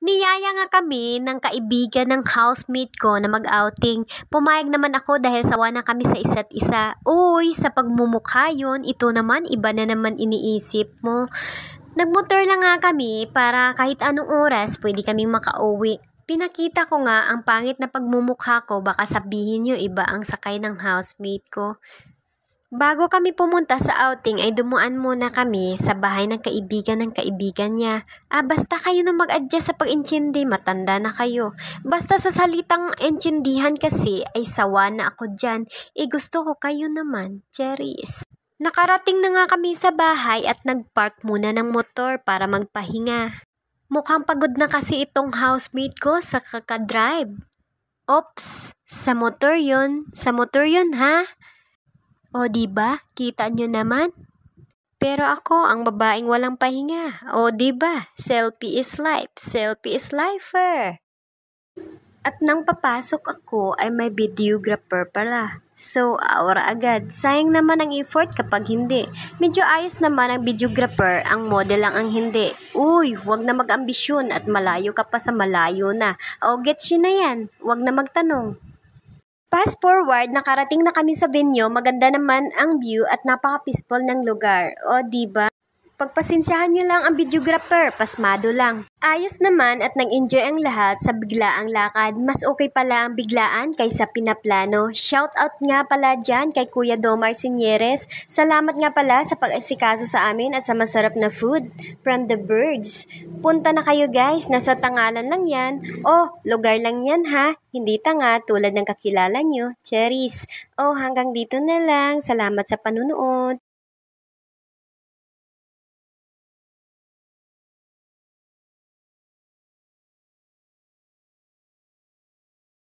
Niyaya nga kami ng kaibigan ng housemate ko na mag-outing. Pumayag naman ako dahil sawa na kami sa isa't isa. Uy, sa pagmumukha yun, ito naman, iba na naman iniisip mo. Nagmotor lang nga kami para kahit anong oras pwede kaming makauwi. Pinakita ko nga ang pangit na pagmumukha ko, baka sabihin nyo iba ang sakay ng housemate ko. Bago kami pumunta sa outing ay dumuan muna kami sa bahay ng kaibigan niya. Basta kayo na mag-adjust sa pag-intindi, matanda na kayo. Basta sa salitang intindihan kasi ay sawa na ako dyan. Gusto ko kayo naman, Cherries. Nakarating na nga kami sa bahay at nagpark muna ng motor para magpahinga. Mukhang pagod na kasi itong housemate ko sa kakadrive. Ops, sa motor yun ha? O diba, kita nyo naman? Pero ako, ang babaeng walang pahinga. O diba, selfie is life, selfie is lifer. At nang papasok ako ay may videographer pala. So, aura agad. Sayang naman ang effort kapag hindi. Medyo ayos naman ang videographer, ang model lang ang hindi. Uy, wag na mag-ambisyon at malayo ka pa sa malayo na. O, gets yun na yan. Wag na magtanong. Fast forward, nakarating na kami sa venue, maganda naman ang view at napaka-peaceful ng lugar. O, diba? Pagpasensyahan nyo lang ang videographer, pasmado lang. Ayos naman at nag-enjoy ang lahat sa biglaang lakad. Mas okay pala ang biglaan kaysa pinaplano. Shoutout nga pala dyan kay Kuya Domar Sinyeres. Salamat nga pala sa pag-asikaso sa amin at sa masarap na food from the birds. Punta na kayo guys, nasa Tangalan lang yan. Lugar lang yan ha. Hindi tanga tulad ng kakilala nyo, Cherries. Hanggang dito na lang. Salamat sa panunood.